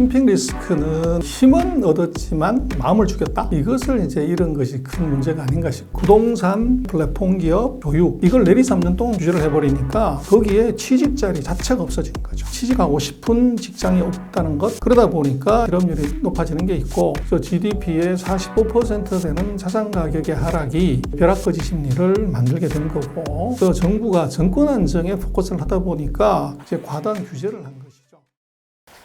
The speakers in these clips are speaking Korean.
시진핑 리스크는 힘은 얻었지만 마음을 죽였다. 이것을 이제 잃은 것이 큰 문제가 아닌가 싶고, 부동산, 플랫폼 기업, 교육 이걸 내리 3년 동안 규제를 해버리니까 거기에 취직 자리 자체가 없어진 거죠. 취직하고 싶은 직장이 없다는 것. 그러다 보니까 실업률이 높아지는 게 있고, GDP의 45% 되는 자산 가격의 하락이 벼락거지 심리를 만들게 된 거고, 정부가 정권 안정에 포커스를 하다 보니까 이제 과도한 규제를 한 것이죠.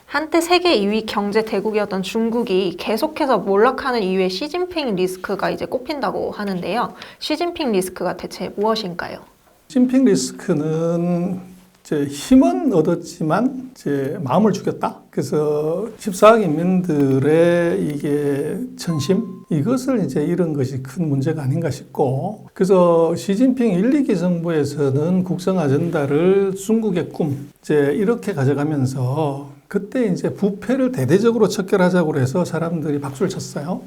한때 세계 2위 경제 대국이었던 중국이 계속해서 몰락하는 이유에 시진핑 리스크가 이제 꼽힌다고 하는데요. 시진핑 리스크가 대체 무엇인가요? 시진핑 리스크는 이제 힘은 얻었지만 이제 마음을 죽였다. 그래서 14억 인민들의 이게 전심, 이것을 이제 잃은 것이 큰 문제가 아닌가 싶고, 그래서 시진핑 1, 2기 정부에서는 국정 아젠다를 중국의 꿈 이제 이렇게 가져가면서 그때 이제 부패를 대대적으로 척결하자고 해서 사람들이 박수를 쳤어요.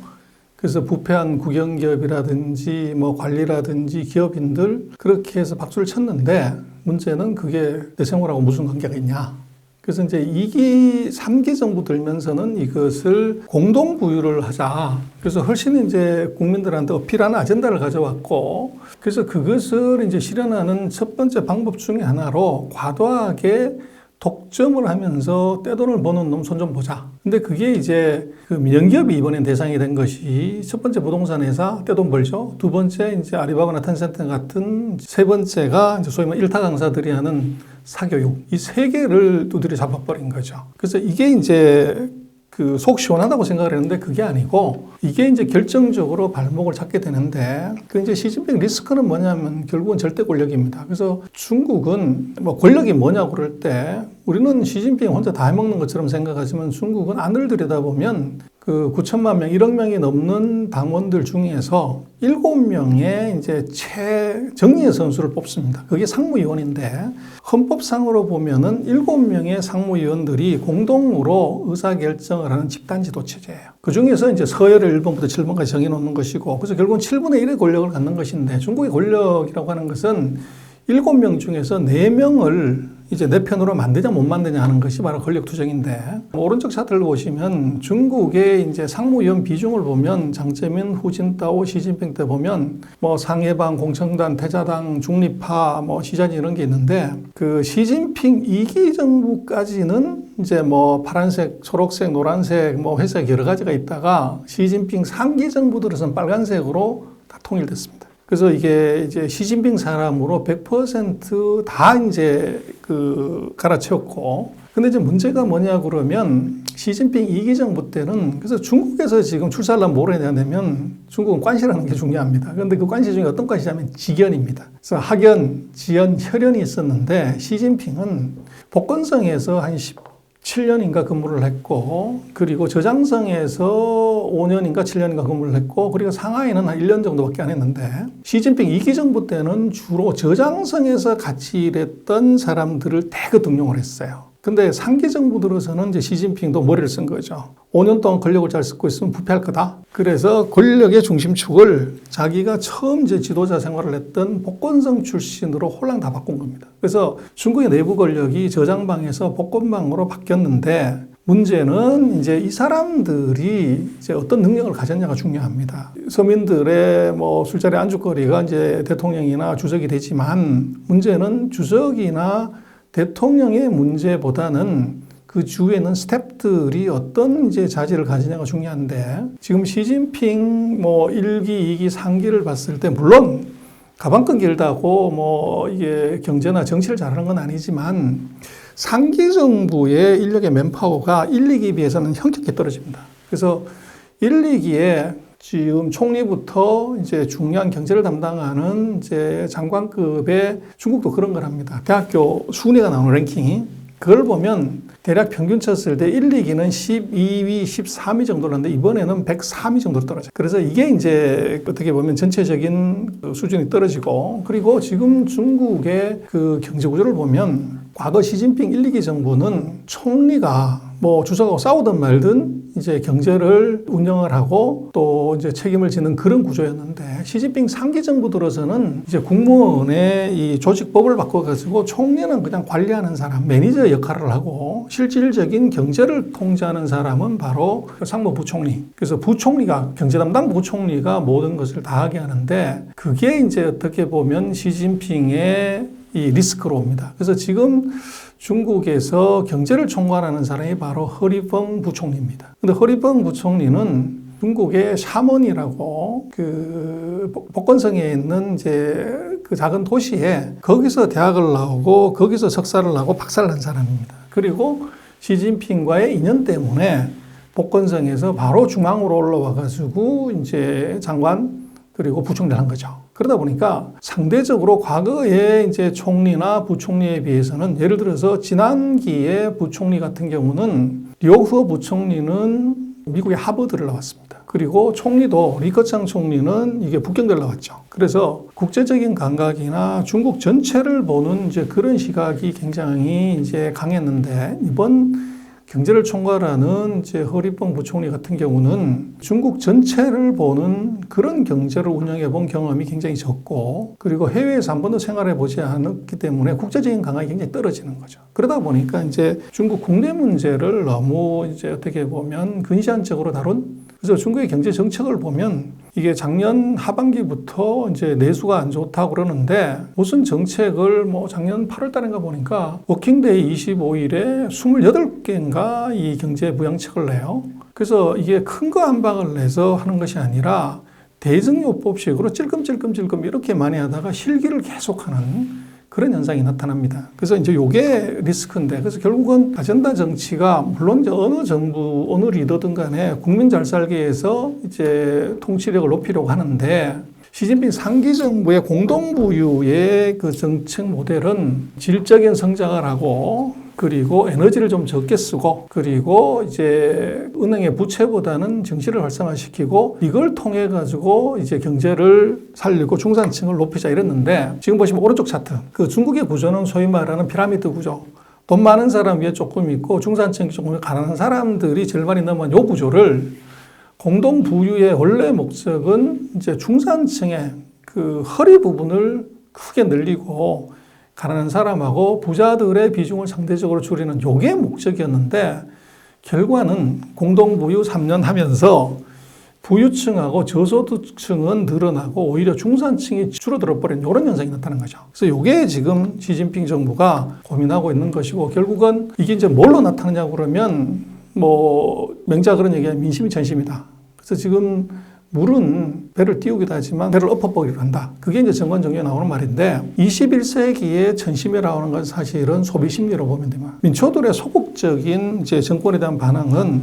그래서 부패한 국영기업이라든지 뭐 관리라든지 기업인들 그렇게 해서 박수를 쳤는데, 문제는 그게 내 생활하고 무슨 관계가 있냐. 그래서 이제 2기, 3기 정부 들면서는 이것을 공동부유를 하자. 그래서 훨씬 이제 국민들한테 어필하는 아젠다를 가져왔고, 그래서 그것을 이제 실현하는 첫 번째 방법 중에 하나로 과도하게 독점을 하면서 떼돈을 버는 놈 손 좀 보자. 근데 그게 이제 그 민영기업이 이번엔 대상이 된 것이, 첫 번째 부동산 회사 떼돈 벌죠. 두 번째 이제 아리바바나 텐센트 같은, 세 번째가 이제 소위 말 일타 강사들이 하는 사교육. 이 세 개를 두드려 잡아버린 거죠. 그래서 이게 이제 속 시원하다고 생각을 했는데 그게 아니고, 이게 이제 결정적으로 발목을 잡게 되는데, 그 이제 시진핑 리스크는 뭐냐면 결국은 절대 권력입니다. 그래서 중국은 뭐 권력이 뭐냐고 그럴 때 우리는 시진핑 혼자 다 해먹는 것처럼 생각하지만, 중국은 안을 들여다보면 그 9천만 명, 1억 명이 넘는 당원들 중에서 7명의 이제 최정예의 선수를 뽑습니다. 그게 상무위원인데, 헌법상으로 보면은 7명의 상무위원들이 공동으로 의사결정을 하는 집단 지도 체제예요. 그 중에서 이제 서열을 1번부터 7번까지 정해놓는 것이고, 그래서 결국은 7분의 1의 권력을 갖는 것인데, 중국의 권력이라고 하는 것은 7명 중에서 4명을 이제 내 편으로 만드냐 못 만드냐 하는 것이 바로 권력 투쟁인데, 오른쪽 차트를 보시면 중국의 이제 상무위원 비중을 보면 장제민, 후진타오, 시진핑 때 보면 뭐 상해방, 공청단, 태자당, 중립파, 뭐 시자진 이런 게 있는데, 그 시진핑 2기 정부까지는 이제 뭐 파란색, 초록색, 노란색, 뭐 회색 여러 가지가 있다가, 시진핑 3기 정부 들어서는 빨간색으로 다 통일됐습니다. 그래서 이게 이제 시진핑 사람으로 100% 이제 갈아채웠고, 근데 이제 문제가 뭐냐 그러면, 시진핑 2기 정부 때는, 그래서 중국에서 지금 출사하려면 뭘 해야 되냐면, 중국은 관시라는 게 중요합니다. 그런데 그 관시 중에 어떤 관시냐면 직연입니다. 그래서 학연, 지연, 혈연이 있었는데, 시진핑은 복건성에서 한 7년인가 근무를 했고, 그리고 저장성에서 5년인가 7년인가 근무를 했고, 그리고 상하이는 한 1년 정도밖에 안 했는데, 시진핑 2기 정부 때는 주로 저장성에서 같이 일했던 사람들을 대거 등용을 했어요. 근데 3기 정부 들어서는 이제 시진핑도 머리를 쓴 거죠. 5년 동안 권력을 잘 쓰고 있으면 부패할 거다. 그래서 권력의 중심축을 자기가 처음 이제 지도자 생활을 했던 복건성 출신으로 홀랑 다 바꾼 겁니다. 그래서 중국의 내부 권력이 저장방에서 복건방으로 바뀌었는데, 문제는 이제 이 사람들이 이제 어떤 능력을 가졌냐가 중요합니다. 서민들의 뭐 술자리 안주거리가 이제 대통령이나 주석이 되지만, 문제는 주석이나 대통령의 문제보다는 그 주위에는 스태프들이 어떤 이제 자질을 가지냐가 중요한데, 지금 시진핑 뭐 1기, 2기, 3기를 봤을 때, 물론 가방끈 길다고 뭐 이게 경제나 정치를 잘하는 건 아니지만, 3기 정부의 인력의 맨파워가 1, 2기에 비해서는 현격히 떨어집니다. 그래서 1, 2기에 지금 총리부터 이제 중요한 경제를 담당하는 이제 장관급의, 중국도 그런 걸 합니다. 대학교 순위가 나오는 랭킹이, 그걸 보면 대략 평균 쳤을 때 1, 2기는 12위, 13위 정도를 하는데, 이번에는 103위 정도로 떨어져요. 그래서 이게 이제 어떻게 보면 전체적인 수준이 떨어지고, 그리고 지금 중국의 그 경제 구조를 보면 과거 시진핑 1, 2기 정부는 총리가 뭐 주석하고 싸우든 말든 이제 경제를 운영을 하고 또 이제 책임을 지는 그런 구조였는데 시진핑 3기 정부 들어서는 이제 국무원의 이 조직법을 바꿔가지고 총리는 그냥 관리하는 사람, 매니저 역할을 하고 실질적인 경제를 통제하는 사람은 바로 상무부총리. 그래서 부총리가 경제 담당 부총리가 모든 것을 다 하게 하는데 그게 이제 어떻게 보면 시진핑의 이 리스크로 옵니다. 그래서 지금 중국에서 경제를 총괄하는 사람이 바로 허리펑 부총리입니다. 근데 허리펑 부총리는 중국의 샤먼이라고 그 복건성에 있는 이제 그 작은 도시에 거기서 대학을 나오고 거기서 석사를 하고 박사를 한 사람입니다. 그리고 시진핑과의 인연 때문에 복건성에서 바로 중앙으로 올라와 가지고 이제 장관 그리고 부총리를 한 거죠. 그러다 보니까 상대적으로 과거의 이제 총리나 부총리에 비해서는 예를 들어서 지난기의 부총리 같은 경우는 류허 부총리는 미국의 하버드를 나왔습니다. 그리고 총리도 리커창 총리는 이게 북경대를 나왔죠. 그래서 국제적인 감각이나 중국 전체를 보는 이제 그런 시각이 굉장히 이제 강했는데 이번 경제를 총괄하는 이제 허리펑 부총리 같은 경우는 중국 전체를 보는 그런 경제를 운영해 본 경험이 굉장히 적고 그리고 해외에서 한 번도 생활해 보지 않았기 때문에 국제적인 감각이 굉장히 떨어지는 거죠. 그러다 보니까 이제 중국 국내 문제를 너무 이제 어떻게 보면 근시안적으로 다룬 그래서 중국의 경제 정책을 보면 이게 작년 하반기부터 이제 내수가 안 좋다고 그러는데 무슨 정책을 뭐 작년 8월 달인가 보니까 워킹데이 25일에 28개인가 이 경제 부양책을 내요. 그래서 이게 큰 거 한 방을 내서 하는 것이 아니라 대증요법식으로 찔끔찔끔 이렇게 많이 하다가 실기를 계속하는 그런 현상이 나타납니다. 그래서 이제 요게 리스크인데, 그래서 결국은 아젠다 정치가 물론 이제 어느 정부, 어느 리더든 간에 국민 잘 살기 위해서 이제 통치력을 높이려고 하는데, 시진핑 3기 정부의 공동부유의 그 정책 모델은 질적인 성장을 하고, 그리고 에너지를 좀 적게 쓰고, 그리고 이제 은행의 부채보다는 증시를 활성화시키고, 이걸 통해 가지고 이제 경제를 살리고 중산층을 높이자 이랬는데, 지금 보시면 오른쪽 차트, 그 중국의 구조는 소위 말하는 피라미드 구조. 돈 많은 사람 위에 조금 있고, 중산층이 조금 가난한 사람들이 절반이 넘은 요 구조를 공동 부유의 원래 목적은 이제 중산층의 그 허리 부분을 크게 늘리고, 가난한 사람하고 부자들의 비중을 상대적으로 줄이는 요게 목적이었는데 결과는 공동부유 3년 하면서 부유층하고 저소득층은 늘어나고 오히려 중산층이 줄어들어 버린 이런 현상이 나타난 거죠. 그래서 요게 지금 시진핑 정부가 고민하고 있는 것이고 결국은 이게 이제 뭘로 나타나냐고 그러면 뭐 맹자 그런 얘기야 민심이 전심이다. 그래서 지금 물은 배를 띄우기도 하지만 배를 엎어보기도 한다. 그게 이제 정관정리에 나오는 말인데 21세기의 전심이라고 하는 건 사실은 소비심리로 보면 됩니다. 민초들의 소극적인 이제 정권에 대한 반응은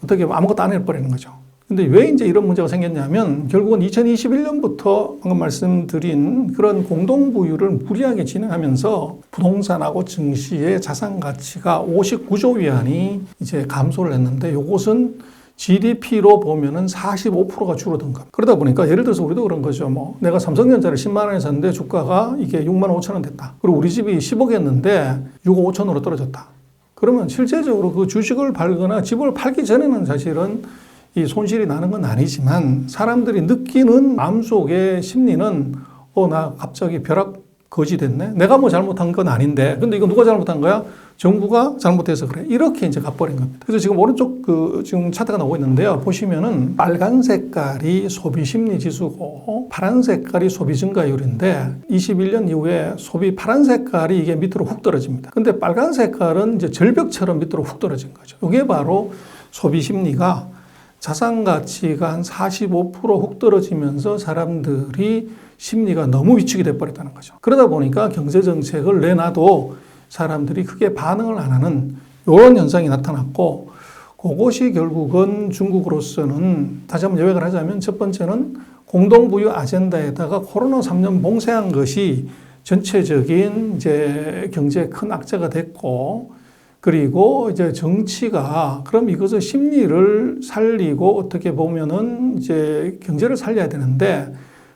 어떻게 보면 아무것도 안 해버리는 거죠. 근데 왜 이제 이런 문제가 생겼냐면 결국은 2021년부터 방금 말씀드린 그런 공동부유를 무리하게 진행하면서 부동산하고 증시의 자산 가치가 59조 위안이 이제 감소를 했는데 요것은 GDP로 보면은 45%가 줄어든 것. 그러다 보니까 예를 들어서 우리도 그런 거죠. 뭐 내가 삼성전자를 10만 원에 샀는데 주가가 이게 6만 5천 원 됐다. 그리고 우리 집이 10억이었는데 6억 5천으로 떨어졌다. 그러면 실제적으로 그 주식을 팔거나 집을 팔기 전에는 사실은 이 손실이 나는 건 아니지만 사람들이 느끼는 마음속의 심리는 나 갑자기 벼락 거지 됐네. 내가 뭐 잘못한 건 아닌데. 근데 이거 누가 잘못한 거야? 정부가 잘못해서 그래. 이렇게 이제 가버린 겁니다. 그래서 지금 오른쪽 지금 차트가 나오고 있는데요. 보시면은 빨간 색깔이 소비 심리 지수고 파란 색깔이 소비 증가율인데 21년 이후에 소비 파란 색깔이 이게 밑으로 훅 떨어집니다. 근데 빨간 색깔은 이제 절벽처럼 밑으로 훅 떨어진 거죠. 이게 바로 소비 심리가 자산 가치가 한 45%훅 떨어지면서 사람들이 심리가 너무 위축이 돼버렸다는 거죠. 그러다 보니까 경제 정책을 내놔도 사람들이 크게 반응을 안 하는 이런 현상이 나타났고 그것이 결국은 중국으로서는 다시 한번 요약을 하자면 첫 번째는 공동부유 아젠다에다가 코로나 3년 봉쇄한 것이 전체적인 이제 경제에 큰 악재가 됐고 그리고 이제 정치가 그럼 이것을 심리를 살리고 어떻게 보면은 이제 경제를 살려야 되는데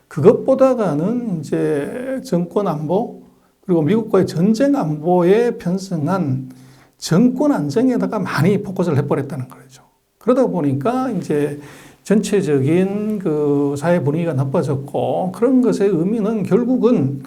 그것보다는 이제 정권 안보 그리고 미국과의 전쟁 안보에 편승한 정권 안정에다가 많이 포커스를 해버렸다는 거죠. 그러다 보니까 이제 전체적인 그 사회 분위기가 나빠졌고 그런 것의 의미는 결국은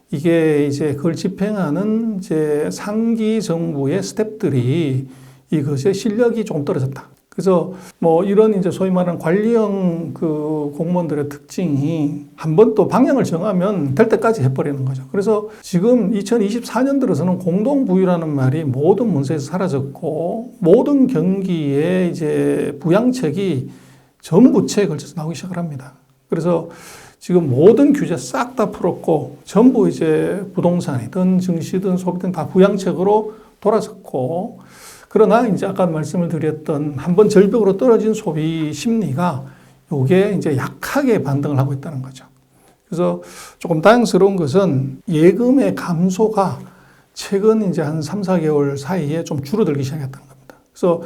이게 이제 그걸 집행하는 이제 상기 정부의 스태프들이 이것의 실력이 조금 떨어졌다. 그래서 뭐 이런 이제 소위 말하는 관리형 그 공무원들의 특징이 한번 또 방향을 정하면 될 때까지 해버리는 거죠. 그래서 지금 2024년 들어서는 공동부유라는 말이 모든 문서에서 사라졌고 모든 경기에 이제 부양책이 전부채에 걸쳐서 나오기 시작을 합니다. 그래서 지금 모든 규제 싹 다 풀었고 전부 이제 부동산이든 증시든 소비든 다 부양책으로 돌아섰고 그러나 이제 아까 말씀을 드렸던 한번 절벽으로 떨어진 소비 심리가 요게 이제 약하게 반등을 하고 있다는 거죠. 그래서 조금 다행스러운 것은 예금의 감소가 최근 이제 한 3, 4개월 사이에 좀 줄어들기 시작했다는 겁니다. 그래서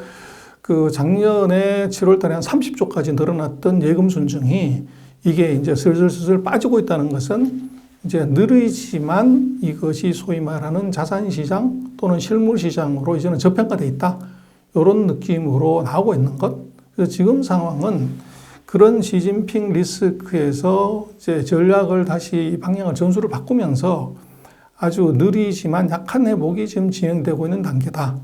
그 작년에 7월 달에 한 30조까지 늘어났던 예금 순증이 이게 이제 슬슬 빠지고 있다는 것은 이제 느리지만 이것이 소위 말하는 자산시장 또는 실물시장으로 이제는 저평가되어 있다. 이런 느낌으로 나오고 있는 것. 그래서 지금 상황은 그런 시진핑 리스크에서 이제 전략을 다시 방향을 전술을 바꾸면서 아주 느리지만 약한 회복이 지금 진행되고 있는 단계다.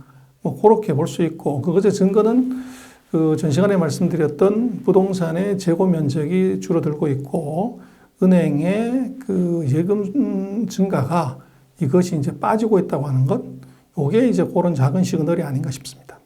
뭐 그렇게 볼 수 있고 그것의 증거는 그 전 시간에 말씀드렸던 부동산의 재고 면적이 줄어들고 있고 은행의 그 예금 증가가 이것이 이제 빠지고 있다고 하는 것, 이게 이제 그런 작은 시그널이 아닌가 싶습니다.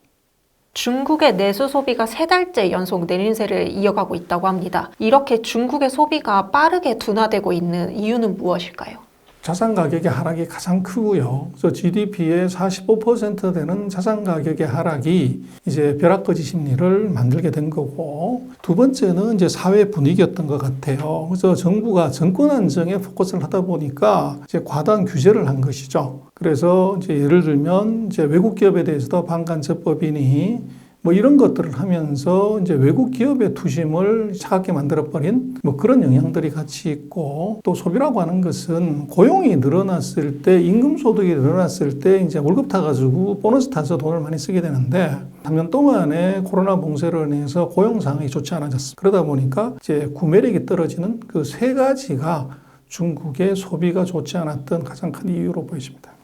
중국의 내수 소비가 3달째 연속 내림세를 이어가고 있다고 합니다. 이렇게 중국의 소비가 빠르게 둔화되고 있는 이유는 무엇일까요? 자산 가격의 하락이 가장 크고요. 그래서 GDP의 45% 되는 자산 가격의 하락이 이제 벼락거지 심리를 만들게 된 거고, 두 번째는 이제 사회 분위기였던 것 같아요. 그래서 정부가 정권 안정에 포커스를 하다 보니까 이제 과다한 규제를 한 것이죠. 그래서 이제 예를 들면 이제 외국 기업에 대해서도 방간제법이니 뭐 이런 것들을 하면서 이제 외국 기업의 투심을 차갑게 만들어버린 뭐 그런 영향들이 같이 있고, 또 소비라고 하는 것은 고용이 늘어났을 때, 임금 소득이 늘어났을 때 이제 월급 타가지고 보너스 타서 돈을 많이 쓰게 되는데 3년 동안에 코로나 봉쇄로 인해서 고용 상황이 좋지 않아졌습니다. 그러다 보니까 이제 구매력이 떨어지는 그 세 가지가 중국의 소비가 좋지 않았던 가장 큰 이유로 보여집니다.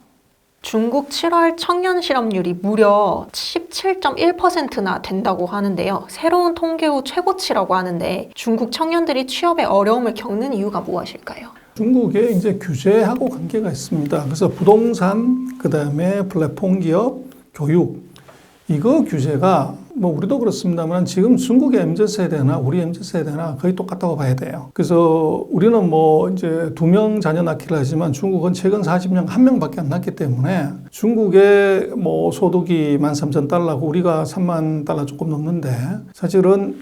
중국 7월 청년 실업률이 무려 17.1%나 된다고 하는데요. 새로운 통계 후 최고치라고 하는데 중국 청년들이 취업에 어려움을 겪는 이유가 무엇일까요? 중국에 이제 규제하고 관계가 있습니다. 그래서 부동산, 그 다음에 플랫폼 기업, 교육, 이거 규제가 뭐 우리도 그렇습니다만 지금 중국의 MZ세대나 우리 MZ세대나 거의 똑같다고 봐야 돼요. 그래서 우리는 뭐 이제 2명 자녀 낳기를 하지만 중국은 최근 40년 1명밖에 안 낳기 때문에 중국의 뭐 소득이 13,000달러고 우리가 3만 달러 조금 넘는데 사실은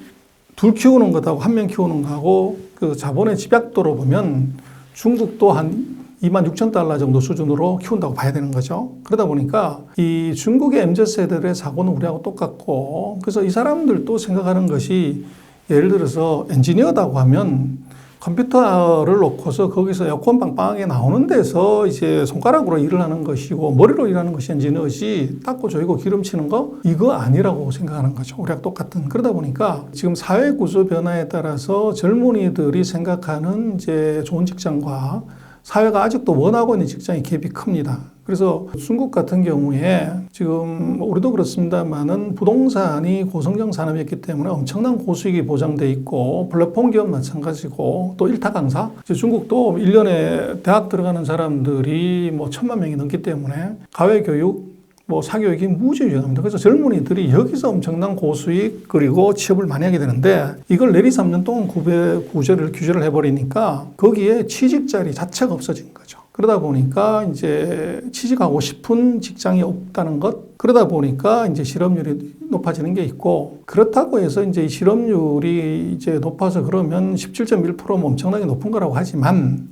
둘 키우는 것하고 1명 키우는 거하고 그 자본의 집약도로 보면 중국도 한 26,000달러 정도 수준으로 키운다고 봐야 되는 거죠. 그러다 보니까 이 중국의 MZ세대들의 사고는 우리하고 똑같고, 그래서 이 사람들도 생각하는 것이 예를 들어서 엔지니어다고 하면 컴퓨터를 놓고서 거기서 에어컨 빵빵하게 나오는 데서 이제 손가락으로 일을 하는 것이고 머리로 일하는 것이 엔지니어지, 닦고 조이고 기름치는 거 이거 아니라고 생각하는 거죠. 우리하고 똑같은. 그러다 보니까 지금 사회 구조 변화에 따라서 젊은이들이 생각하는 이제 좋은 직장과 사회가 아직도 원하고 있는 직장의 갭이 큽니다. 그래서 중국 같은 경우에 지금 우리도 그렇습니다만은 부동산이 고성장 산업이었기 때문에 엄청난 고수익이 보장돼 있고 플랫폼 기업 마찬가지고 또 일타 강사, 중국도 1년에 대학 들어가는 사람들이 뭐 1,000만 명이 넘기 때문에 가외 교육, 뭐 사교육이 무지 유행합니다. 그래서 젊은이들이 여기서 엄청난 고수익 그리고 취업을 많이 하게 되는데 이걸 내리 3년 동안 규제를 해버리니까 거기에 취직 자리 자체가 없어진 거죠. 그러다 보니까 이제 취직하고 싶은 직장이 없다는 것, 그러다 보니까 이제 실업률이 높아지는 게 있고, 그렇다고 해서 이제 실업률이 이제 높아서 그러면 17.1%면 엄청나게 높은 거라고 하지만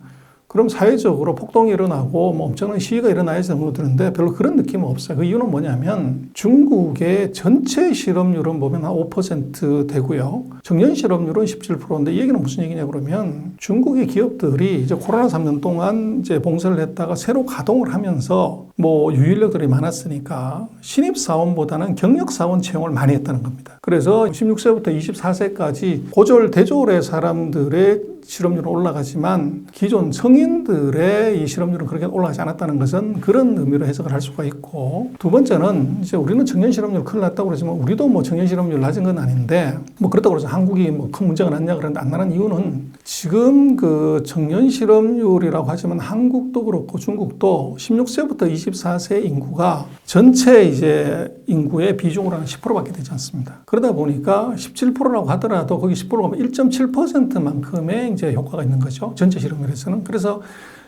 그럼 사회적으로 폭동이 일어나고 뭐 엄청난 시위가 일어나야 정도 드는데 별로 그런 느낌은 없어요. 그 이유는 뭐냐면 중국의 전체 실업률은 보면 한 5% 되고요. 청년 실업률은 17%인데 이 얘기는 무슨 얘기냐 그러면 중국의 기업들이 이제 코로나 3년 동안 이제 봉쇄를 했다가 새로 가동을 하면서 뭐 유인력들이 많았으니까 신입사원보다는 경력사원 채용을 많이 했다는 겁니다. 그래서 16세부터 24세까지 고졸, 대졸의 사람들의 실업률은 올라가지만 기존 성인들의 이 실업률은 그렇게 올라가지 않았다는 것은 그런 의미로 해석을 할 수가 있고, 두 번째는 이제 우리는 청년 실업률 큰일 났다고 그러지만 우리도 뭐 청년 실업률 낮은 건 아닌데 뭐 그렇다고 해서 한국이 뭐 큰 문제가 났냐 그러는데 안 나는 이유는 지금 그 청년 실업률이라고 하지만 한국도 그렇고 중국도 16세부터 24세 인구가 전체 이제 인구의 비중으로 한 10%밖에 되지 않습니다. 그러다 보니까 17%라고 하더라도 거기 10%가 1.7%만큼의 이제 효과가 있는 거죠. 전체 실업률에서는. 그래서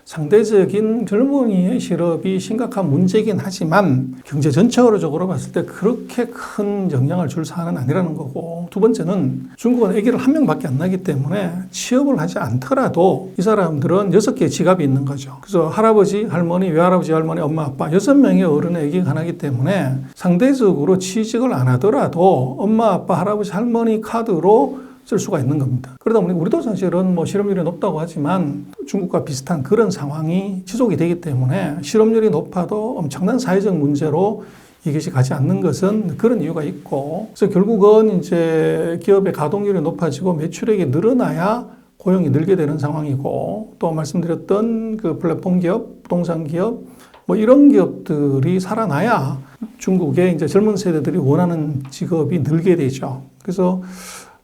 상대적인 젊은이의 실업이 심각한 문제이긴 하지만 경제 전체적으로 봤을 때 그렇게 큰 영향을 줄 사안은 아니라는 거고, 두 번째는 중국은 아기를 한 명밖에 안 나기 때문에 취업을 하지 않더라도 이 사람들은 6개의 지갑이 있는 거죠. 그래서 할아버지, 할머니, 외할아버지, 할머니, 엄마, 아빠 6명의 어른의 아기가 하나이기 때문에 상대적으로 취직을 안 하더라도 엄마, 아빠, 할아버지, 할머니 카드로 쓸 수가 있는 겁니다. 그러다 보니 우리도 사실은 뭐 실업률이 높다고 하지만 중국과 비슷한 그런 상황이 지속이 되기 때문에 실업률이 높아도 엄청난 사회적 문제로 이것이 가지 않는 것은 그런 이유가 있고, 그래서 결국은 이제 기업의 가동률이 높아지고 매출액이 늘어나야 고용이 늘게 되는 상황이고, 또 말씀드렸던 그 플랫폼 기업, 부동산 기업, 뭐 이런 기업들이 살아나야 중국의 이제 젊은 세대들이 원하는 직업이 늘게 되죠. 그래서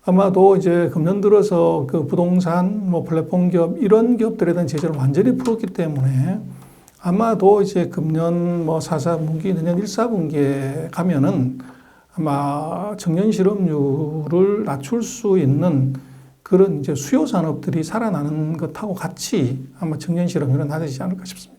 아마도 이제 금년 들어서 그 부동산, 뭐 플랫폼 기업 이런 기업들에 대한 제재를 완전히 풀었기 때문에 아마도 이제 금년 뭐 4사분기, 내년 1사분기에 가면은 아마 청년 실업률을 낮출 수 있는 그런 이제 수요 산업들이 살아나는 것하고 같이 아마 청년 실업률은 낮아지지 않을까 싶습니다.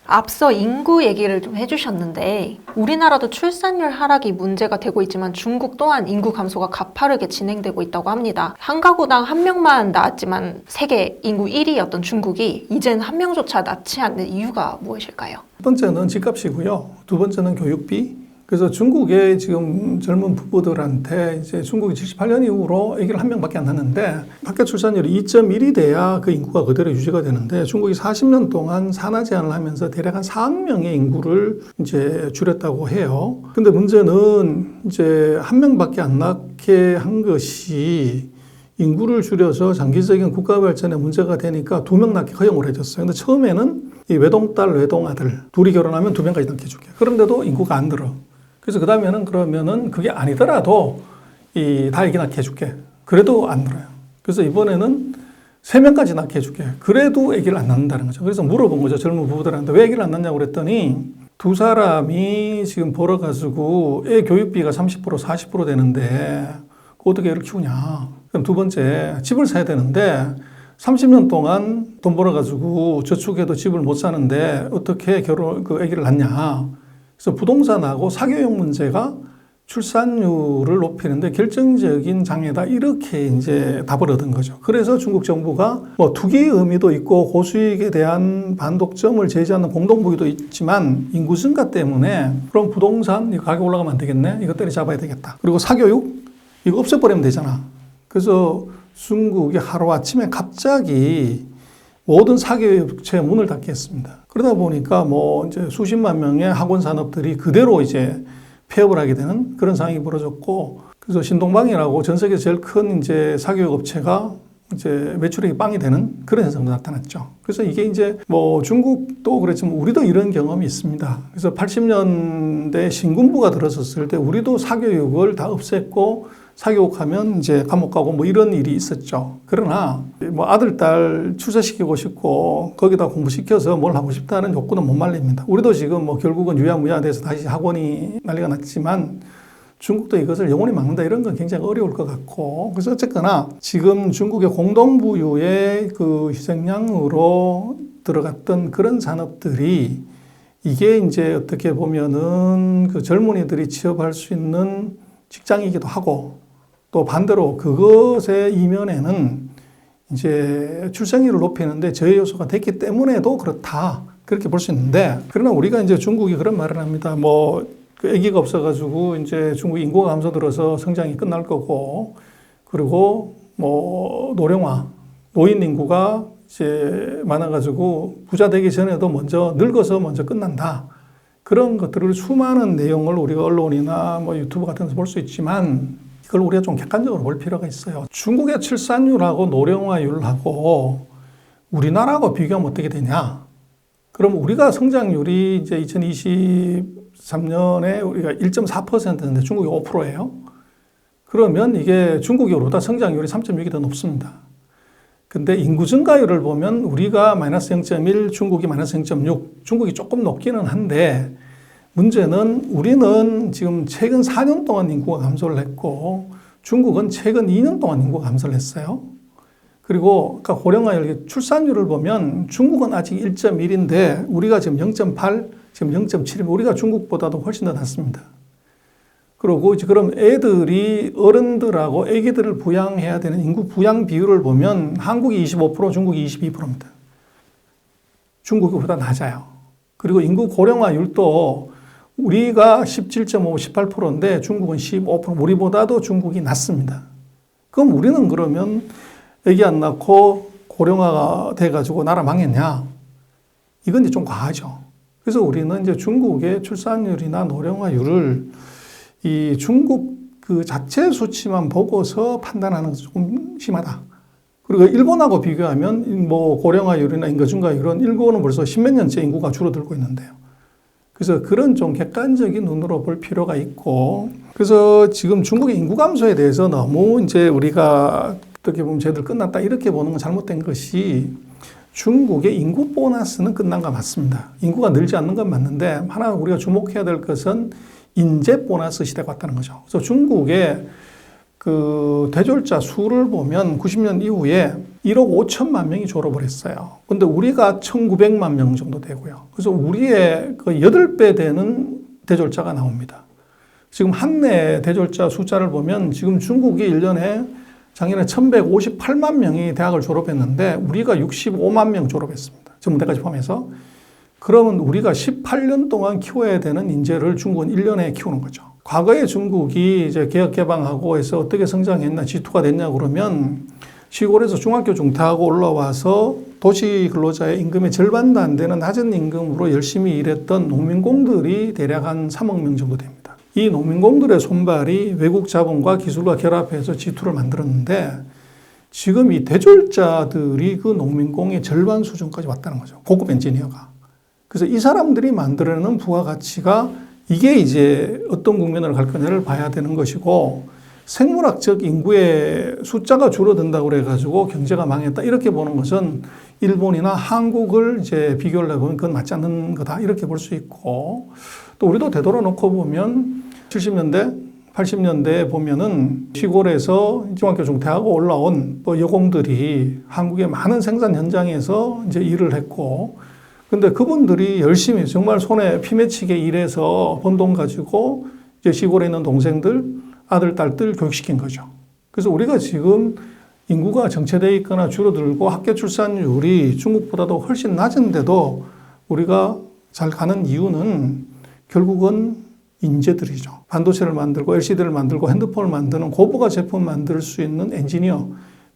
앞서 인구 얘기를 좀 해주셨는데 우리나라도 출산율 하락이 문제가 되고 있지만 중국 또한 인구 감소가 가파르게 진행되고 있다고 합니다. 한 가구당 한 명만 낳았지만 세계 인구 1위였던 중국이 이젠 한 명조차 낳지 않는 이유가 무엇일까요? 첫 번째는 집값이고요. 두 번째는 교육비. 그래서 중국의 지금 젊은 부부들한테 이제 중국이 78년 이후로 아기를 한 명밖에 안 낳는데 학교 출산율이 2.1이 돼야 그 인구가 그대로 유지가 되는데 중국이 40년 동안 산하 제한을 하면서 대략 한 4억 명의 인구를 이제 줄였다고 해요. 근데 문제는 이제 한 명밖에 안 낳게 한 것이 인구를 줄여서 장기적인 국가 발전에 문제가 되니까 2명 낳기 허용을 해줬어요. 근데 처음에는 이 외동딸, 외동아들 둘이 결혼하면 2명까지 낳게 해줄게. 그런데도 인구가 안 늘어. 그래서 그 다음에는 그러면은 그게 아니더라도 다 아기 낳게 해줄게. 그래도 안 늘어요. 그래서 이번에는 3명까지 낳게 해줄게. 그래도 아기를 안 낳는다는 거죠. 그래서 물어본 거죠. 젊은 부부들한테 왜 아기를 안 낳냐고 그랬더니 두 사람이 지금 벌어가지고 애 교육비가 30% 40% 되는데 어떻게 애를 키우냐. 그럼 두 번째 집을 사야 되는데 30년 동안 돈 벌어가지고 저축해도 집을 못 사는데 어떻게 아기를 낳냐. 그래서 부동산하고 사교육 문제가 출산율을 높이는데 결정적인 장애다. 이렇게 이제 답을 얻은 거죠. 그래서 중국 정부가 뭐 투기의 의미도 있고 고수익에 대한 반독점을 제지하는 공동부의도 있지만 인구 증가 때문에 그럼 부동산 이거 가격 올라가면 안 되겠네. 이것 때문에 잡아야 되겠다. 그리고 사교육 이거 없애버리면 되잖아. 그래서 중국이 하루아침에 갑자기 모든 사교육체 문을 닫게 했습니다. 그러다 보니까 뭐 이제 수십만 명의 학원 산업들이 그대로 이제 폐업을 하게 되는 그런 상황이 벌어졌고, 그래서 신동방이라고 전 세계 제일 큰 이제 사교육 업체가 이제 매출액이 빵이 되는 그런 현상도 나타났죠. 그래서 이게 이제 뭐 중국도 그렇지만 우리도 이런 경험이 있습니다. 그래서 80년대 신군부가 들어섰을 때 우리도 사교육을 다 없앴고 사교육하면 이제 감옥 가고 뭐 이런 일이 있었죠. 그러나 뭐 아들, 딸 출세시키고 싶고 거기다 공부시켜서 뭘 하고 싶다는 욕구는 못 말립니다. 우리도 지금 뭐 결국은 유야무야 돼서 다시 학원이 난리가 났지만 중국도 이것을 영원히 막는다 이런 건 굉장히 어려울 것 같고, 그래서 어쨌거나 지금 중국의 공동부유의 그 희생양으로 들어갔던 그런 산업들이 이게 이제 어떻게 보면은 그 젊은이들이 취업할 수 있는 직장이기도 하고, 또 반대로 그것의 이면에는 이제 출생률을 높이는데 저해 요소가 됐기 때문에도 그렇다. 그렇게 볼 수 있는데, 그러나 우리가 이제 중국이 그런 말을 합니다. 그 아기가 없어가지고 이제 중국 인구가 감소들어서 성장이 끝날 거고, 그리고 노령화, 노인 인구가 이제 많아가지고 부자 되기 전에도 늙어서 먼저 끝난다. 그런 것들을 수많은 내용을 우리가 언론이나 유튜브 같은 데서 볼 수 있지만 이걸 우리가 좀 객관적으로 볼 필요가 있어요. 중국의 출산율하고 노령화율하고 우리나라하고 비교하면 어떻게 되냐? 그럼 우리가 성장률이 이제 2023년에 우리가 1.4%인데 중국이 5%예요. 그러면 이게 중국보다 성장률이 3.6이 더 높습니다. 근데 인구 증가율을 보면 우리가 마이너스 0.1, 중국이 마이너스 0.6, 중국이 조금 높기는 한데 문제는 우리는 지금 최근 4년 동안 인구가 감소를 했고 중국은 최근 2년 동안 인구가 감소를 했어요. 그리고 아까 고령화율 출산율을 보면 중국은 아직 1.1인데 우리가 지금 0.8, 지금 0.7이면 우리가 중국보다도 훨씬 더 낮습니다. 그리고 이제 그럼 애들이 어른들하고 애기들을 부양해야 되는 인구 부양 비율을 보면 한국이 25%, 중국이 22%입니다. 중국이 보다 낮아요. 그리고 인구 고령화율도 우리가 17.5, 18%인데 중국은 15%, 우리보다도 중국이 낮습니다. 그럼 우리는 그러면 애기 안 낳고 고령화가 돼가지고 나라 망했냐? 이건 이제 좀 과하죠. 그래서 우리는 이제 중국의 출산율이나 노령화율을 이 중국 그 자체 수치만 보고서 판단하는 것이 조금 심하다. 그리고 일본하고 비교하면 고령화율이나 인구 증가율은 일본은 벌써 십몇 년째 인구가 줄어들고 있는데요. 그래서 그런 좀 객관적인 눈으로 볼 필요가 있고, 그래서 지금 중국의 인구 감소에 대해서 너무 이제 우리가 어떻게 보면 쟤들 끝났다 이렇게 보는 건 잘못된 것이 중국의 인구 보너스는 끝난 거 맞습니다. 인구가 늘지 않는 건 맞는데 하나 우리가 주목해야 될 것은 인재 보너스 시대가 왔다는 거죠. 그래서 중국의 그 대졸자 수를 보면 90년 이후에 1억 5천만 명이 졸업을 했어요. 근데 우리가 1,900만 명 정도 되고요. 그래서 우리의 그 8배 되는 대졸자가 나옵니다. 지금 한내 대졸자 숫자를 보면 지금 중국이 1년에 작년에 1,158만 명이 대학을 졸업했는데 우리가 65만 명 졸업했습니다. 전문대까지 포함해서. 그러면 우리가 18년 동안 키워야 되는 인재를 중국은 1년에 키우는 거죠. 과거에 중국이 이제 개혁 개방하고 해서 어떻게 성장했나, G2가 됐냐 그러면 시골에서 중학교 중퇴하고 올라와서 도시 근로자의 임금의 절반도 안 되는 낮은 임금으로 열심히 일했던 농민공들이 대략 한 3억 명 정도 됩니다. 이 농민공들의 손발이 외국 자본과 기술과 결합해서 G2를 만들었는데 지금 이 대졸자들이 그 농민공의 절반 수준까지 왔다는 거죠. 고급 엔지니어가. 그래서 이 사람들이 만들어내는 부가가치가 이게 이제 어떤 국면으로 갈 거냐를 봐야 되는 것이고, 생물학적 인구의 숫자가 줄어든다고 그래가지고 경제가 망했다 이렇게 보는 것은 일본이나 한국을 이제 비교를 해보면 그건 맞지 않는 거다 이렇게 볼 수 있고, 또 우리도 되돌아놓고 보면 70년대 80년대에 보면은 시골에서 중학교 중퇴하고 올라온 여공들이 한국의 많은 생산 현장에서 이제 일을 했고, 근데 그분들이 열심히 정말 손에 피 맺히게 일해서 번 돈 가지고 이제 시골에 있는 동생들, 아들, 딸들 교육시킨 거죠. 그래서 우리가 지금 인구가 정체되어 있거나 줄어들고 학교 출산율이 중국보다도 훨씬 낮은데도 우리가 잘 가는 이유는 결국은 인재들이죠. 반도체를 만들고 LCD를 만들고 핸드폰을 만드는 고부가 제품 만들 수 있는 엔지니어,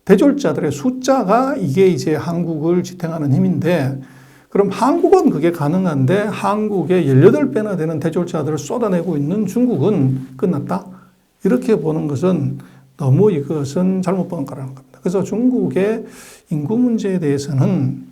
대졸자들의 숫자가 이게 이제 한국을 지탱하는 힘인데, 그럼 한국은 그게 가능한데 한국의 18배나 되는 대졸자들을 쏟아내고 있는 중국은 끝났다? 이렇게 보는 것은 너무 이것은 잘못 보는 거라는 겁니다. 그래서 중국의 인구 문제에 대해서는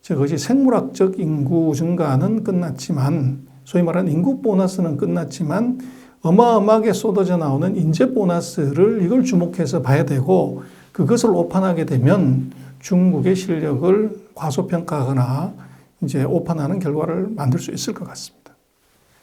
그것이 생물학적 인구 증가는 끝났지만, 소위 말하는 인구 보너스는 끝났지만 어마어마하게 쏟아져 나오는 인재 보너스를 이걸 주목해서 봐야 되고, 그것을 오판하게 되면 중국의 실력을 과소평가하거나 이제 오판하는 결과를 만들 수 있을 것 같습니다.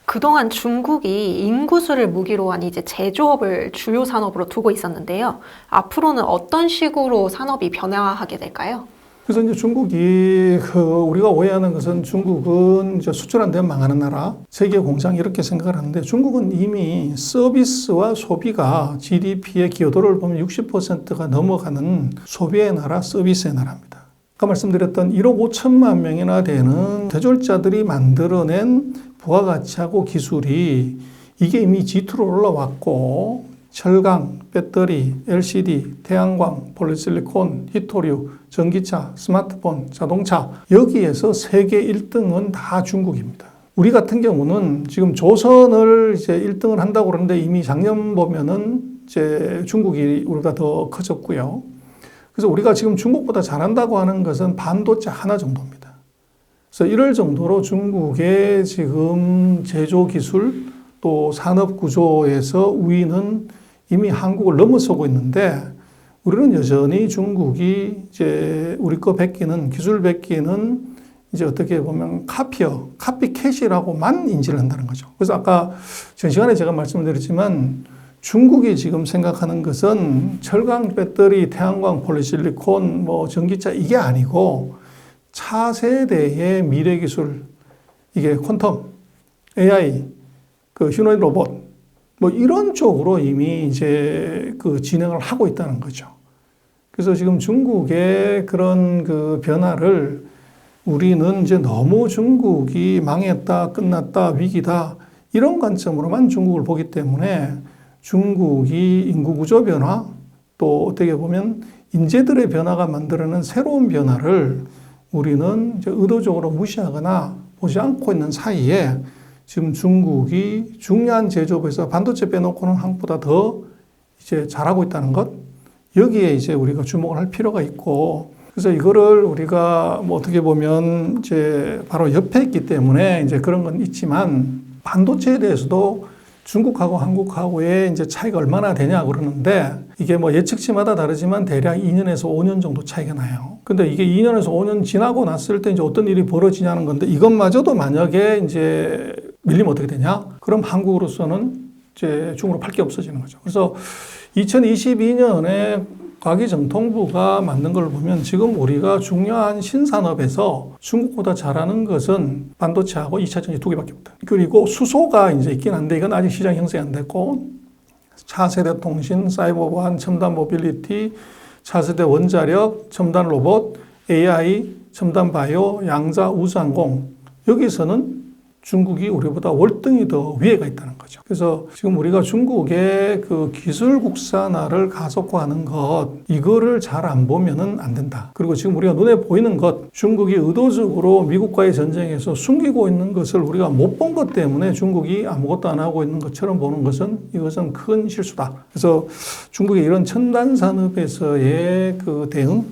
그동안 중국이 인구수를 무기로 한 이제 제조업을 주요 산업으로 두고 있었는데요. 앞으로는 어떤 식으로 산업이 변화하게 될까요? 그래서 이제 중국이 우리가 오해하는 것은 중국은 이제 수출 안 되면 망하는 나라, 세계 공장 이렇게 생각을 하는데 중국은 이미 서비스와 소비가 GDP의 기여도를 보면 60%가 넘어가는 소비의 나라, 서비스의 나라입니다. 아까 말씀드렸던 1억 5천만 명이나 되는 대졸자들이 만들어낸 부가가치하고 기술이 이게 이미 G2로 올라왔고 철강, 배터리, LCD, 태양광, 폴리실리콘, 히토류, 전기차, 스마트폰, 자동차 여기에서 세계 1등은 다 중국입니다. 우리 같은 경우는 지금 조선을 이제 1등을 한다고 그러는데 이미 작년 보면은 이제 중국이 우리가 더 커졌고요. 그래서 우리가 지금 중국보다 잘한다고 하는 것은 반도체 하나 정도입니다. 그래서 이럴 정도로 중국의 지금 제조 기술 또 산업 구조에서 우위는 이미 한국을 넘어서고 있는데 우리는 여전히 중국이 이제 우리 거 베끼는 기술 베끼는 이제 어떻게 보면 카피캣이라고만 인지를 한다는 거죠. 그래서 아까 전 시간에 제가 말씀드렸지만 중국이 지금 생각하는 것은 철강, 배터리, 태양광, 폴리실리콘, 뭐 전기차 이게 아니고 차세대의 미래 기술 이게 퀀텀, AI, 휴노이드 로봇 뭐 이런 쪽으로 이미 이제 진행을 하고 있다는 거죠. 그래서 지금 중국의 그런 변화를 우리는 이제 너무 중국이 망했다, 끝났다, 위기다 이런 관점으로만 중국을 보기 때문에 중국이 인구 구조 변화 또 어떻게 보면 인재들의 변화가 만들어낸 새로운 변화를 우리는 이제 의도적으로 무시하거나 보지 않고 있는 사이에 지금 중국이 중요한 제조업에서 반도체 빼놓고는 한국보다 더 이제 잘하고 있다는 것, 여기에 이제 우리가 주목을 할 필요가 있고, 그래서 이거를 우리가 뭐 어떻게 보면 이제 바로 옆에 있기 때문에 이제 그런 건 있지만 반도체에 대해서도 중국하고 한국하고의 이제 차이가 얼마나 되냐 그러는데 이게 뭐 예측치마다 다르지만 대략 2년에서 5년 정도 차이가 나요. 근데 이게 2년에서 5년 지나고 났을 때 이제 어떤 일이 벌어지냐는 건데 이것마저도 만약에 이제 밀리면 어떻게 되냐? 그럼 한국으로서는 이제 중국으로 팔 게 없어지는 거죠. 그래서 2022년에 과기정통부가 만든 걸 보면 지금 우리가 중요한 신산업에서 중국보다 잘하는 것은 반도체하고 2차 전지 두 개밖에 없다. 그리고 수소가 이제 있긴 한데 이건 아직 시장 형성이 안 됐고 차세대 통신, 사이버 보안, 첨단 모빌리티, 차세대 원자력, 첨단 로봇, AI, 첨단 바이오, 양자, 우주항공 여기서는 중국이 우리보다 월등히 더 위에가 있다는 거죠. 그래서 지금 우리가 중국의 기술 국산화를 가속화하는 것, 이거를 잘 안 보면은 안 된다. 그리고 지금 우리가 눈에 보이는 것, 중국이 의도적으로 미국과의 전쟁에서 숨기고 있는 것을 우리가 못 본 것 때문에 중국이 아무것도 안 하고 있는 것처럼 보는 것은 이것은 큰 실수다. 그래서 중국의 이런 첨단 산업에서의 대응,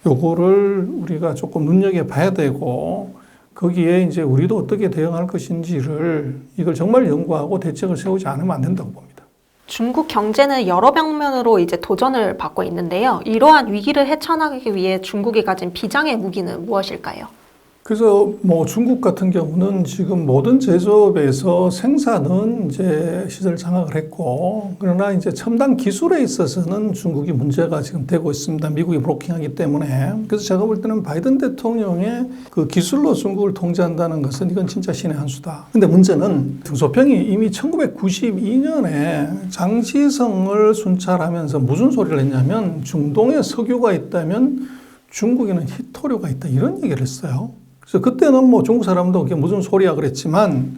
요거를 우리가 조금 눈여겨봐야 되고, 거기에 이제 우리도 어떻게 대응할 것인지를 이걸 정말 연구하고 대책을 세우지 않으면 안 된다고 봅니다. 중국 경제는 여러 방면으로 이제 도전을 받고 있는데요. 이러한 위기를 헤쳐나가기 위해 중국이 가진 비장의 무기는 무엇일까요? 그래서 뭐 중국 같은 경우는 지금 모든 제조업에서 생산은 이제 시설 장악을 했고, 그러나 이제 첨단 기술에 있어서는 중국이 문제가 지금 되고 있습니다. 미국이 브로킹하기 때문에. 그래서 제가 볼 때는 바이든 대통령의 기술로 중국을 통제한다는 것은 이건 진짜 신의 한 수다. 근데 문제는 등소평이 이미 1992년에 장시성을 순찰하면서 무슨 소리를 했냐면 중동에 석유가 있다면 중국에는 히토류가 있다 이런 얘기를 했어요. 그래서 그때는 뭐 중국 사람도 그게 무슨 소리야 그랬지만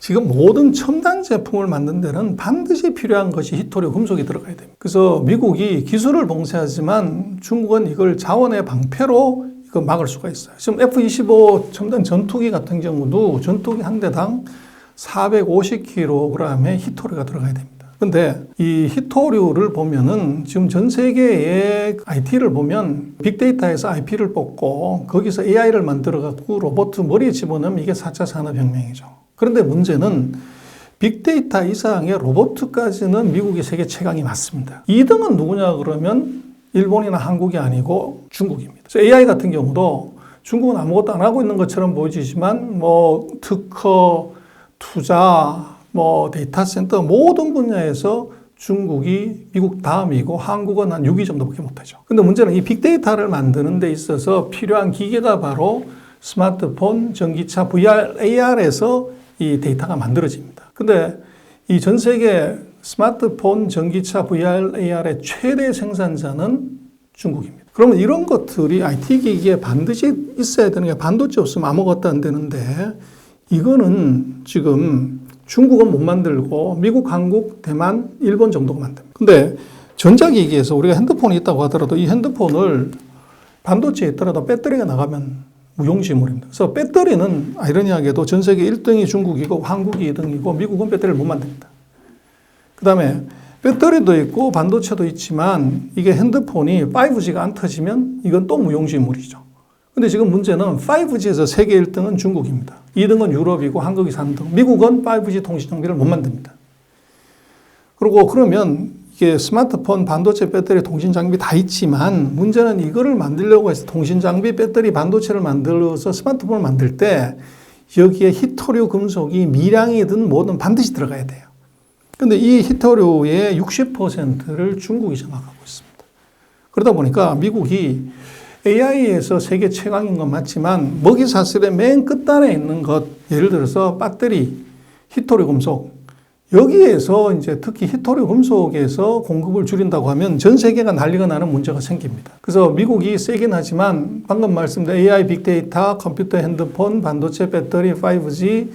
지금 모든 첨단 제품을 만든 데는 반드시 필요한 것이 히토류 금속이 들어가야 됩니다. 그래서 미국이 기술을 봉쇄하지만 중국은 이걸 자원의 방패로 이거 막을 수가 있어요. 지금 F-25 첨단 전투기 같은 경우도 전투기 한 대당 450kg의 히토류가 들어가야 됩니다. 근데 이 히토류를 보면은 지금 전 세계의 IT를 보면 빅데이터에서 IP를 뽑고 거기서 AI를 만들어 갖고 로봇 머리에 집어넣으면 이게 4차 산업혁명이죠. 그런데 문제는 빅데이터 이상의 로봇까지는 미국이 세계 최강이 맞습니다. 2등은 누구냐 그러면 일본이나 한국이 아니고 중국입니다. 그래서 AI 같은 경우도 중국은 아무것도 안 하고 있는 것처럼 보이지만 뭐 특허, 투자, 뭐 데이터 센터 모든 분야에서 중국이 미국 다음이고 한국은 한 6위 정도밖에 못하죠. 근데 문제는 이 빅데이터를 만드는 데 있어서 필요한 기계가 바로 스마트폰, 전기차, VR, AR에서 이 데이터가 만들어집니다. 근데 이 전 세계 스마트폰, 전기차, VR, AR의 최대 생산자는 중국입니다. 그러면 이런 것들이 IT 기기에 반드시 있어야 되는 게 반도체 없으면 아무것도 안 되는데 이거는 지금 중국은 못 만들고 미국, 한국, 대만, 일본 정도가 만듭니다. 근데 전자기기에서 우리가 핸드폰이 있다고 하더라도 이 핸드폰을 반도체에 있더라도 배터리가 나가면 무용지물입니다. 그래서 배터리는 아이러니하게도 전 세계 1등이 중국이고 한국이 2등이고 미국은 배터리를 못 만듭니다. 그 다음에 배터리도 있고 반도체도 있지만 이게 핸드폰이 5G가 안 터지면 이건 또 무용지물이죠. 근데 지금 문제는 5G에서 세계 1등은 중국입니다. 2등은 유럽이고 한국이 3등. 미국은 5G 통신 장비를 못 만듭니다. 그리고 그러면 이게 스마트폰, 반도체, 배터리, 통신 장비 다 있지만 문제는 이거를 만들려고 해서 통신 장비, 배터리, 반도체를 만들어서 스마트폰을 만들 때 여기에 히토류 금속이 미량이든 뭐든 반드시 들어가야 돼요. 근데 이 히토류의 60%를 중국이 장악하고 있습니다. 그러다 보니까 미국이 AI에서 세계 최강인 건 맞지만 먹이사슬의 맨 끝단에 있는 것, 예를 들어서 배터리, 히토류 금속, 여기에서 이제 특히 히토류 금속에서 공급을 줄인다고 하면 전 세계가 난리가 나는 문제가 생깁니다. 그래서 미국이 세긴 하지만 방금 말씀드린 AI, 빅데이터, 컴퓨터, 핸드폰, 반도체, 배터리, 5G,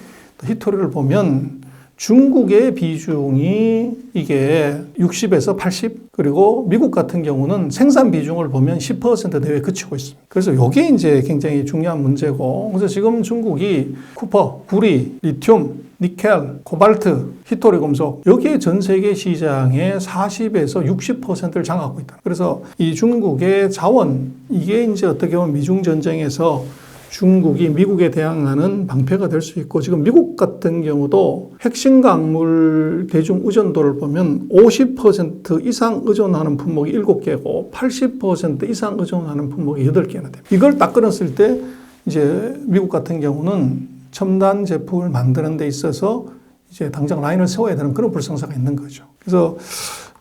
히토류를 보면 중국의 비중이 이게 60에서 80, 그리고 미국 같은 경우는 생산 비중을 보면 10% 내외에 그치고 있습니다. 그래서 이게 이제 굉장히 중요한 문제고, 그래서 지금 중국이 쿠퍼, 구리, 리튬, 니켈, 코발트, 히토류 금속, 여기에 전 세계 시장의 40에서 60%를 장악하고 있다. 그래서 이 중국의 자원, 이게 이제 어떻게 보면 미중 전쟁에서 중국이 미국에 대항하는 방패가 될 수 있고, 지금 미국 같은 경우도 핵심 광물 대중 의존도를 보면 50% 이상 의존하는 품목이 7개고 80% 이상 의존하는 품목이 8개나 됩니다. 이걸 딱 끊었을 때 이제 미국 같은 경우는 첨단 제품을 만드는 데 있어서 이제 당장 라인을 세워야 되는 그런 불상사가 있는 거죠. 그래서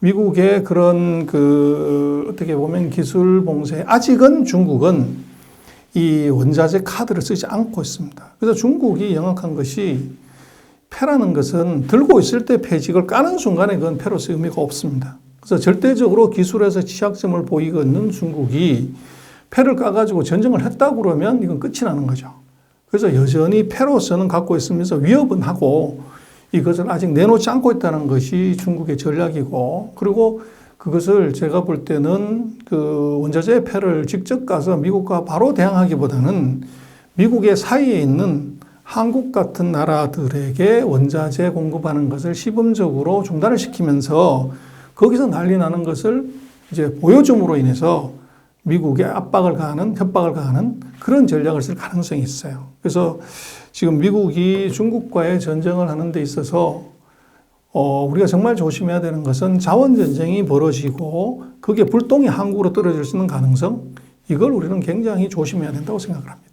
미국의 그런 어떻게 보면 기술 봉쇄, 아직은 중국은 이 원자재 카드를 쓰지 않고 있습니다. 그래서 중국이 영악한 것이 패라는 것은 들고 있을 때 패지, 이걸 까는 순간에 그건 패로서 의미가 없습니다. 그래서 절대적으로 기술에서 취약점을 보이고 있는 중국이 패를 까가지고 전쟁을 했다고 그러면 이건 끝이 나는 거죠. 그래서 여전히 패로서는 갖고 있으면서 위협은 하고 이것을 아직 내놓지 않고 있다는 것이 중국의 전략이고, 그리고 그것을 제가 볼 때는 원자재 패를 직접 가서 미국과 바로 대항하기보다는 미국의 사이에 있는 한국 같은 나라들에게 원자재 공급하는 것을 시범적으로 중단을 시키면서 거기서 난리 나는 것을 이제 보여줌으로 인해서 미국에 압박을 가하는, 협박을 가하는 그런 전략을 쓸 가능성이 있어요. 그래서 지금 미국이 중국과의 전쟁을 하는 데 있어서 우리가 정말 조심해야 되는 것은 자원 전쟁이 벌어지고 그게 불똥이 한국으로 떨어질 수 있는 가능성, 이걸 우리는 굉장히 조심해야 된다고 생각을 합니다.